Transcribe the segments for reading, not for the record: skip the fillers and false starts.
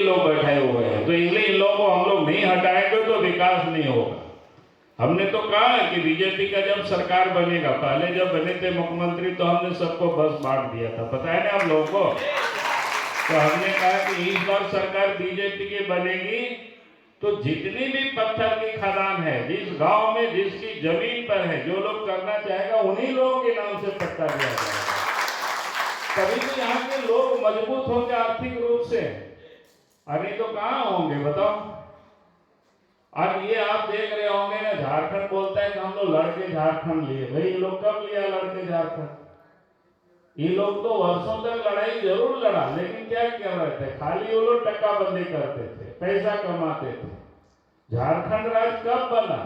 लोग बैठे हुए हैं। तो इसलिए इन लोगों को हम लोग नहीं हटाएंगे तो विकास नहीं होगा। हमने तो कहा है कि बीजेपी का जब सरकार बनेगा, पहले जब बने थे मुख्यमंत्री तो हमने सबको बस बांट दिया था, पता है ना हम लोगों को। तो हमने कहा कि इस बार सरकार बीजेपी की बनेगी तो जितनी भी पत्थर की खदान है, जिस गांव में जिसकी जमीन पर है, जो लोग करना चाहेगा उन्हीं लोगों के नाम से पट्टा दिया जाएगा। तभी तो यहाँ के लोग मजबूत होंगे आर्थिक रूप से, अरे तो कहाँ होंगे बताओ। अब ये आप देख रहे होंगे ना, झारखंड बोलता है कि हम लोग लड़के झारखंड लिए। भाई ये लोग कब लिया लड़के झारखंड? ये लोग तो वर्षों तक लड़ाई जरूर लड़ा, लेकिन क्या कर रहे थे? खाली वो लोग टक्काबंदी करते थे, पैसा कमाते थे। झारखंड राज्य कब बना?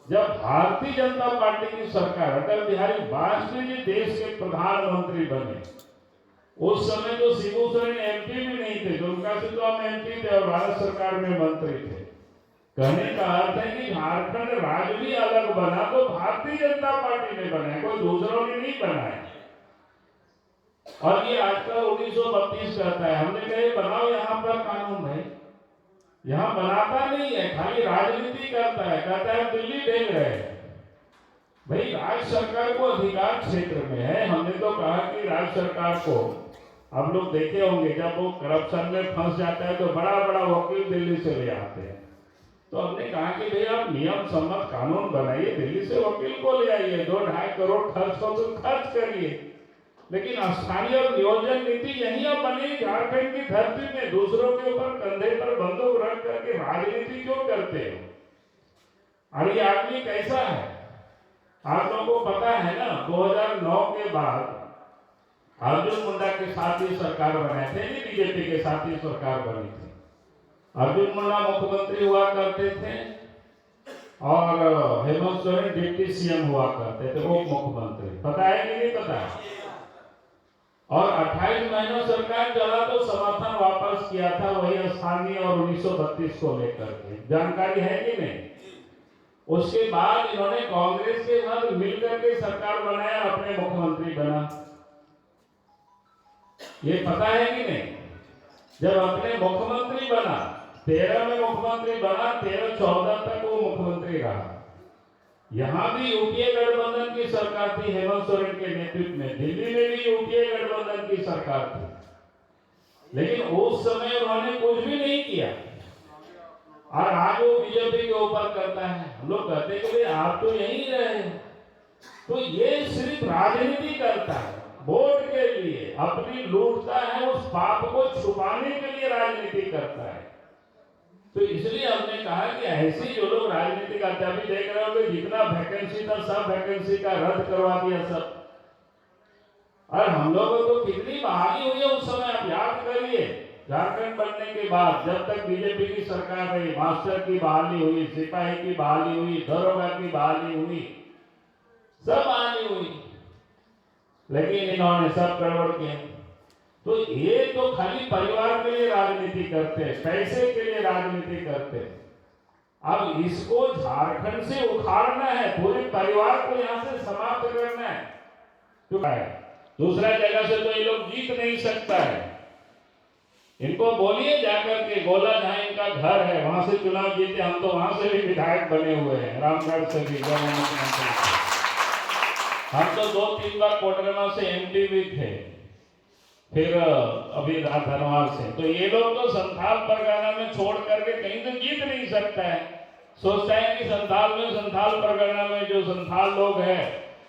जब भारतीय जनता पार्टी की सरकार, अटल बिहारी वाजपेयी जी देश के प्रधानमंत्री बने। उस समय तो शिबू सोरेन एमपी भी नहीं थे, दुमका से तो हम एमपी थे और भारत सरकार में मंत्री थे। कहने का अर्थ है कि झारखंड राज्य भी अलग बना तो भारतीय जनता पार्टी ने बनाया, कोई दूसरों ने नहीं बनाया। और ये आजकल 1932 कहता है, हमने कहे बनाओ यहाँ पर कानून है, यहाँ बनाता नहीं है, खाली राजनीति करता है, कहता है दिल्ली भेज रहे हैं। भाई राज्य सरकार को अधिकार क्षेत्र में है। हमने तो कहा कि राज्य सरकार को, आप लोग देखे होंगे जब वो करप्शन में फंस जाता है तो बड़ा बड़ा वकील दिल्ली से ले आते हैं। तो हमने कहा कि भाई आप नियम सम्मत कानून बनाइए, दिल्ली से वकील को ले आइए, 2-2.5 करोड़ खर्च हो तो खर्च करिए, लेकिन स्थानीय और नियोजन नीति यही अब बनी झारखंड की धरती में। दूसरों के ऊपर कंधे पर बंदूक रख करके राजनीति क्यों करते हो? और ये आदमी कैसा है आप लोगों को पता है ना। 2009 के बाद अर्जुन मुंडा के साथ ही सरकार बनाए थे, बीजेपी के साथ ही सरकार बनी थी। अर्जुन मुंडा मुख्यमंत्री हुआ करते थे और हेमंत सोरेन डिप्टी सीएम हुआ करते थे, उप मुख्यमंत्री। पता है कि नहीं पता है? और 28 महीनों सरकार चला तो समर्थन वापस किया था वही स्थानीय और 1932 को लेकर के, जानकारी है कि नहीं? उसके बाद इन्होंने कांग्रेस के साथ मिलकर के सरकार बनाया, अपने मुख्यमंत्री बना। ये पता है कि नहीं? जब अपने मुख्यमंत्री बना, 13 में मुख्यमंत्री बना, 13-14 तक वो मुख्यमंत्री रहा। यहां भी यूपीए गठबंधन की सरकार थी हेमंत सोरेन के नेतृत्व में, दिल्ली में भी यूपीए गठबंधन की सरकार थी, लेकिन उस समय उन्होंने कुछ भी नहीं किया। और आज वो बीजेपी के ऊपर करता है। हम लोग कहते हैं कि आप तो यहीं रहे। तो ये सिर्फ राजनीति करता है, वोट के लिए अपनी लूटता है, उस पाप को छुपाने के लिए राजनीति करता है। तो इसलिए हमने कहा कि ऐसी जो लोग राजनीति करते हैं, अभी देख रहे हो जितना वैकेंसी था सब वैकेंसी का रद्द करवा दिया सब। और हम लोगों को कितनी बहाली हुई है उस समय, आप याद करिए। झारखंड बनने के बाद जब तक बीजेपी की सरकार रही, मास्टर की बहाली हुई, सिपाही की बहाली हुई, दरोगा की बहाली हुई, सब बहाली हुई, लेकिन इन्होंने सब गड़बड़ किया। तो ये तो खाली परिवार के लिए राजनीति करते हैं, पैसे के लिए राजनीति करते हैं। अब इसको झारखंड से उखाड़ना है, पूरे परिवार को यहाँ से समाप्त करना है। तो दूसरा जगह से तो ये लोग जीत नहीं सकता है। इनको बोलिए जाकर के, गोला जहां इनका घर है वहां से चुनाव जीते। हम तो वहां से भी विधायक बने हुए हैं, रामगढ़ से भी, हम तो 2-3 बार कोडरमा से एमपी भी थे, फिर अभी धनवाल से। तो ये लोग तो संथाल परगना में छोड़ करके कहीं तो जीत नहीं सकता है। सोचता है कि संथाल परगना में जो संथाल लोग हैं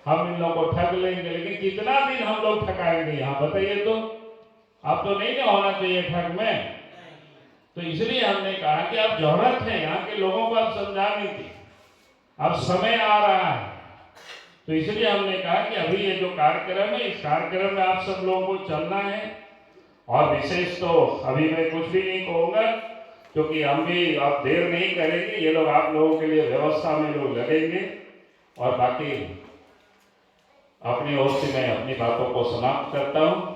हम इन लोगों को ठग लेंगे, लेकिन कितना दिन हम लोग ठगाएंगे यहाँ बताइए। तो अब तो नहीं ना होना चाहिए ठग में। तो इसलिए हमने कहा कि अब जरूरत है यहाँ के लोगों को अब समझाने की, अब समय आ रहा है। तो इसलिए हमने कहा कि अभी ये जो कार्यक्रम है, इस कार्यक्रम में आप सब लोगों को चलना है। और विशेष तो अभी मैं कुछ भी नहीं कहूँगा, क्योंकि हम भी अब देर नहीं करेंगे। ये लोग आप लोगों के लिए व्यवस्था में लोग लगेंगे, और बाकी अपनी ओर से मैं अपनी बातों को समाप्त करता हूँ।